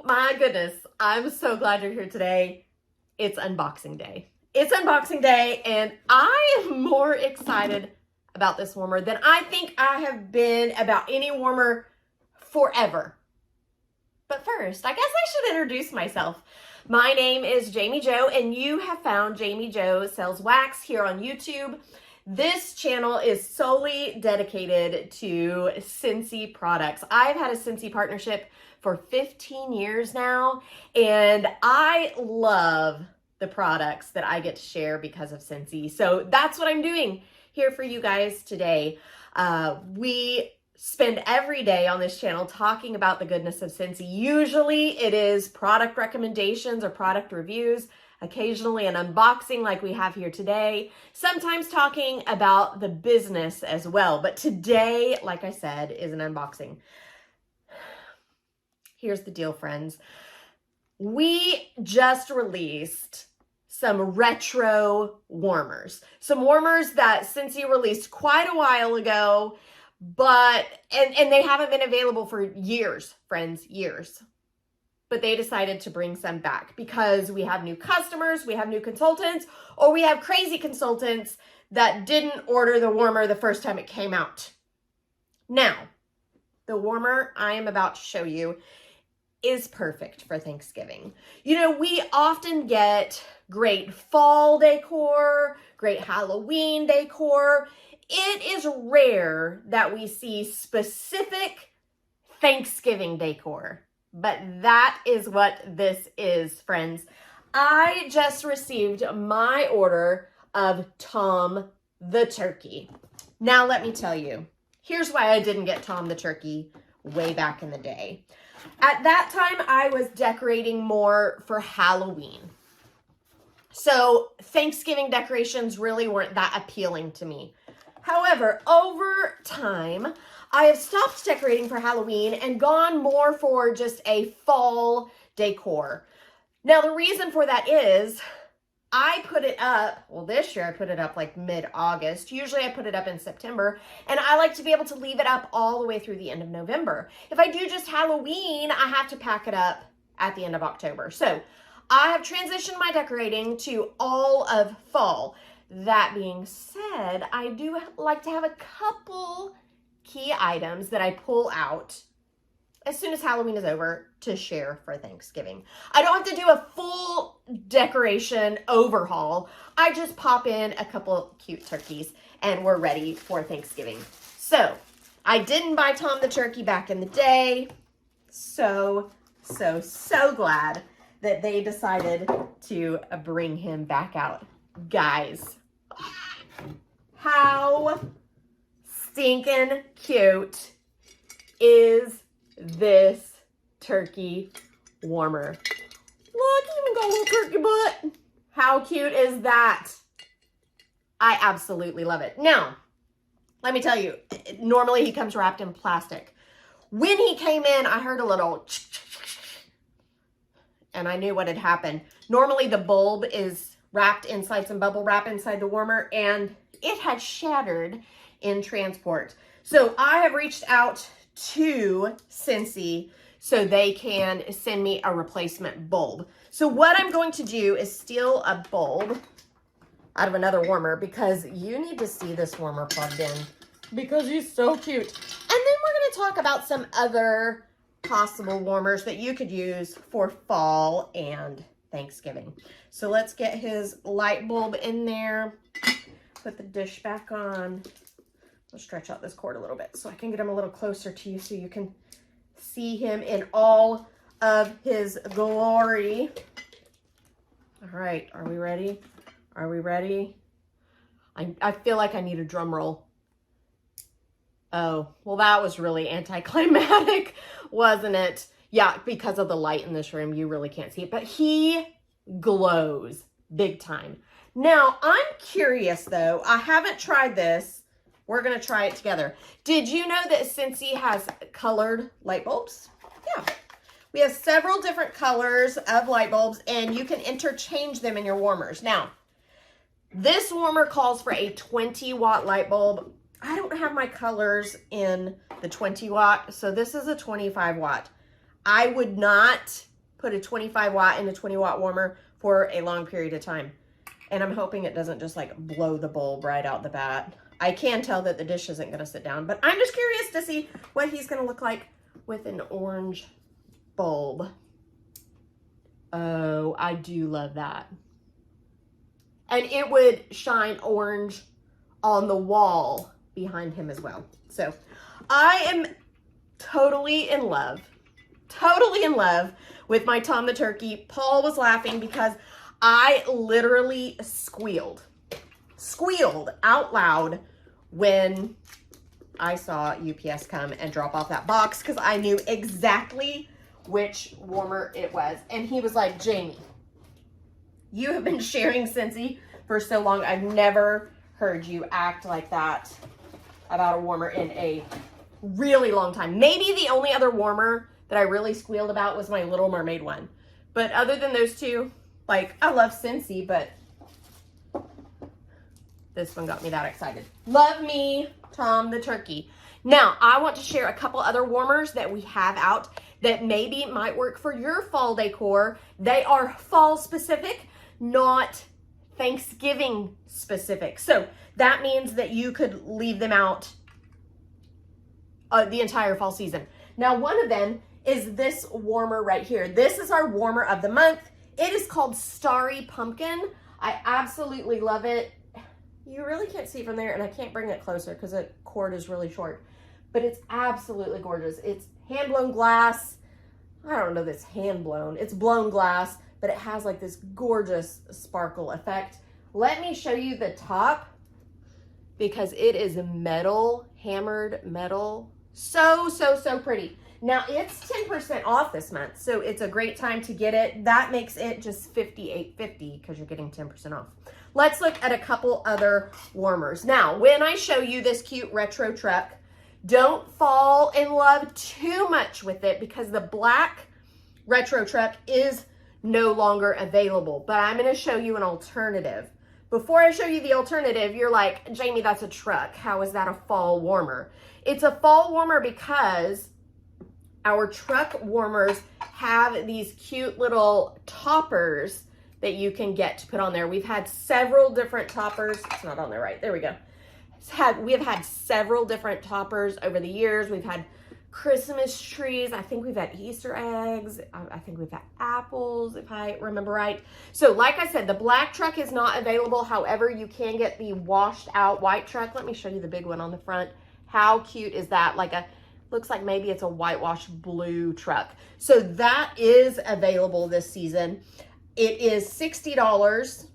my goodness, I'm so glad you're here today. It's unboxing day. It's unboxing day, and I am more excited about this warmer than I think I have been about any warmer forever. But first, I guess I should introduce myself. My name is Jamie Jo, and you have found Jamie Jo Sells Wax here on YouTube. This channel is solely dedicated to Scentsy products. I've had a Scentsy partnership for 15 years now, and I love the products that I get to share because of Scentsy. So that's what I'm doing here for you guys today. We spend every day on this channel talking about the goodness of Scentsy. Usually it is product recommendations or product reviews, occasionally an unboxing like we have here today, sometimes talking about the business as well. But today, like I said, is an unboxing. Here's the deal, friends. We just released some retro warmers. Some warmers that Scentsy released quite a while ago, but they haven't been available for years, friends, years. But they decided to bring some back because we have new customers, we have new consultants, or we have crazy consultants that didn't order the warmer the first time it came out. Now, the warmer I am about to show you is perfect for Thanksgiving. You know, we often get great fall decor, great Halloween decor. It is rare that we see specific Thanksgiving decor, but that is what this is, friends. I just received my order of Tom the Turkey. Now, let me tell you, here's why I didn't get Tom the Turkey way back in the day. At that time, I was decorating more for Halloween. So Thanksgiving decorations really weren't that appealing to me. However, over time, I have stopped decorating for Halloween and gone more for just a fall decor. Now, the reason for that is I put it up, well, this year I put it up like mid-August. Usually I put it up in September, and I like to be able to leave it up all the way through the end of November. If I do just Halloween, I have to pack it up at the end of October. So I have transitioned my decorating to all of fall. That being said, I do like to have a couple key items that I pull out as soon as Halloween is over to share for Thanksgiving. I don't have to do a full decoration overhaul. I just pop in a couple cute turkeys and we're ready for Thanksgiving. So I didn't buy Tom the Turkey back in the day. So glad that they decided to bring him back out. Guys, how stinking cute is this turkey warmer? Look, even got a little turkey butt. How cute is that? I absolutely love it. Now, let me tell you, normally he comes wrapped in plastic. When he came in, I heard a little and I knew what had happened. Normally the bulb is wrapped inside some bubble wrap inside the warmer, and it had shattered in transport. So I have reached out to Scentsy so they can send me a replacement bulb. So what I'm going to do is steal a bulb out of another warmer because you need to see this warmer plugged in because he's so cute. And then we're going to talk about some other possible warmers that you could use for fall and Thanksgiving. So let's get his light bulb in there, put the dish back on. I'll stretch out this cord a little bit so I can get him a little closer to you so you can see him in all of his glory. All right, are we ready? Are we ready? I feel like I need a drum roll. Oh, well, that was really anticlimactic, wasn't it? Yeah, because of the light in this room, you really can't see it, but he glows big time. Now, I'm curious though. I haven't tried this. We're going to try it together. Did you know that Scentsy has colored light bulbs? Yeah. We have several different colors of light bulbs, and you can interchange them in your warmers. Now, this warmer calls for a 20-watt light bulb. I don't have my colors in the 20 watt, so this is a 25 watt. I would not put a 25 watt and a 20 watt warmer for a long period of time. And I'm hoping it doesn't just like blow the bulb right out the bat. I can tell that the dish isn't going to sit down, but I'm just curious to see what he's going to look like with an orange bulb. Oh, I do love that. And it would shine orange on the wall behind him as well. So I am totally in love with my Tom the Turkey. Paul was laughing because I literally squealed out loud when I saw UPS come and drop off that box, because I knew exactly which warmer it was. And he was like, Jamie, you have been sharing Scentsy for so long. I've never heard you act like that about a warmer in a really long time. Maybe the only other warmer that I really squealed about was my Little Mermaid one. But other than those two, like, I love Scentsy, but this one got me that excited. Love me, Tom the Turkey. Now, I want to share a couple other warmers that we have out that maybe might work for your fall decor. They are fall specific, not Thanksgiving specific. So that means that you could leave them out the entire fall season. Now, one of them is this warmer right here. This is our warmer of the month. It is called Starry Pumpkin. I absolutely love it. You really can't see from there, and I can't bring it closer because the cord is really short, but it's absolutely gorgeous. It's hand-blown glass. I don't know if it's hand-blown. It's blown glass, but it has like this gorgeous sparkle effect. Let me show you the top because it is metal, hammered metal. So pretty. Now, it's 10% off this month, so it's a great time to get it. That makes it just $58.50 because you're getting 10% off. Let's look at a couple other warmers. Now, when I show you this cute retro truck, don't fall in love too much with it because the black retro truck is no longer available, but I'm going to show you an alternative. Before I show you the alternative, you're like, Jamie, that's a truck. How is that a fall warmer? It's a fall warmer because our truck warmers have these cute little toppers that you can get to put on there. We've had several different toppers. It's not on there right. There we go. We have had several different toppers over the years. We've had Christmas trees. I think we've had Easter eggs. I think we've had apples, if I remember right. So like I said, the black truck is not available. However, you can get the washed out white truck. Let me show you the big one on the front. How cute is that? Looks like maybe it's a whitewashed blue truck. So that is available this season. It is $60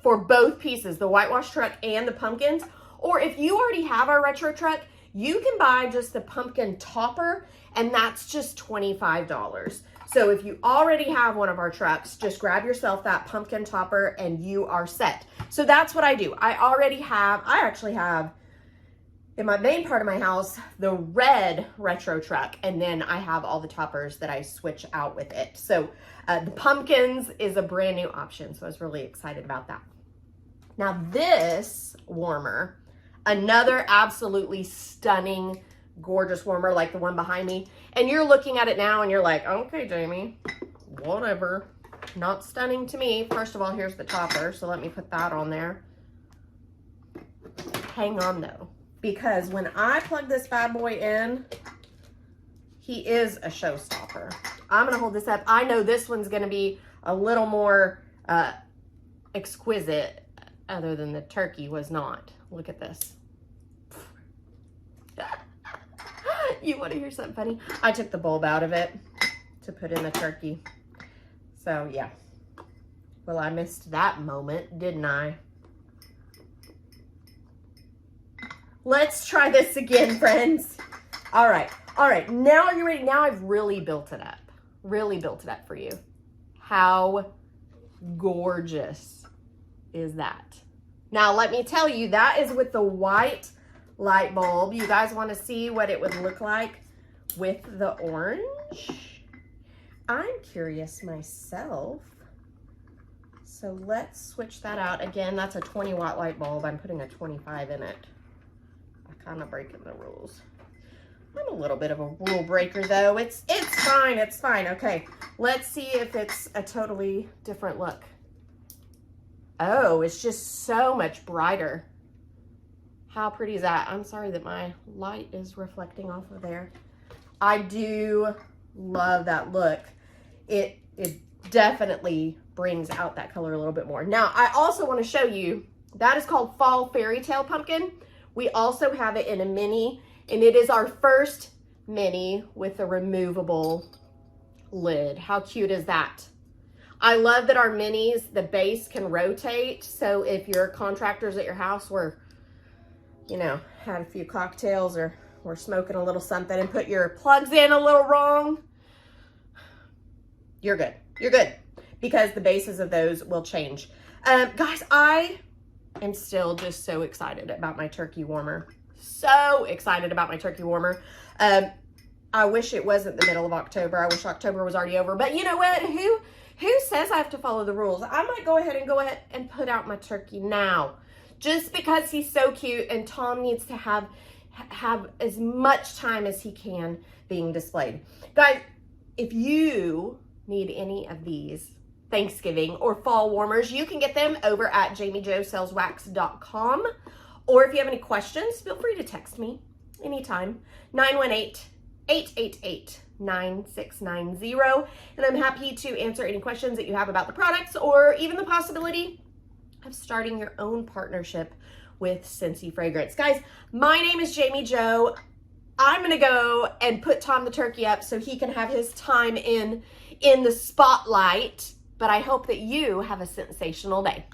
for both pieces, the whitewash truck and the pumpkins. Or if you already have our retro truck, you can buy just the pumpkin topper, and that's just $25. So if you already have one of our trucks, just grab yourself that pumpkin topper and you are set. So that's what I do. I actually have in my main part of my house, the red retro truck, and then I have all the toppers that I switch out with it. So the pumpkins is a brand new option, so I was really excited about that. Now this warmer, another absolutely stunning, gorgeous warmer like the one behind me, and you're looking at it now and you're like, okay, Jamie, whatever, not stunning to me. First of all, here's the topper, so let me put that on there. Hang on though, because when I plug this bad boy in, he is a showstopper. I'm gonna hold this up. I know this one's gonna be a little more exquisite, other than the turkey was not. Look at this. You wanna hear something funny? I took the bulb out of it to put in the turkey. So yeah. Well, I missed that moment, didn't I? Let's try this again, friends. All right. Now are you ready? Now I've really built it up. Really built it up for you. How gorgeous is that? Now, let me tell you, that is with the white light bulb. You guys want to see what it would look like with the orange? I'm curious myself. So let's switch that out. Again, that's a 20 watt light bulb. I'm putting a 25 in it. I'm kind of breaking the rules. I'm a little bit of a rule breaker though. It's fine, it's fine. Okay, let's see if it's a totally different look. Oh, it's just so much brighter. How pretty is that? I'm sorry that my light is reflecting off of there. I do love that look. It definitely brings out that color a little bit more. Now, I also want to show you, that is called Fall Fairy Tale Pumpkin. We also have it in a mini, and it is our first mini with a removable lid. How cute is that? I love that our minis, the base can rotate. So if you're contractors at your house were, you know, had a few cocktails or were smoking a little something and put your plugs in a little wrong, you're good. You're good, because the bases of those will change. Guys, I am still just so excited about my turkey warmer. So excited about my turkey warmer. I wish it wasn't the middle of October. I wish October was already over. But you know what? Who says I have to follow the rules? I might go ahead and put out my turkey now, just because he's so cute and Tom needs to have as much time as he can being displayed. Guys, if you need any of these Thanksgiving or fall warmers, you can get them over at JamiJoSellsWax.com. Or if you have any questions, feel free to text me anytime. 918-888-9690. And I'm happy to answer any questions that you have about the products, or even the possibility of starting your own partnership with Scentsy Fragrance. Guys, my name is Jami Jo. I'm gonna go and put Tom the turkey up so he can have his time in the spotlight. But I hope that you have a sensational day.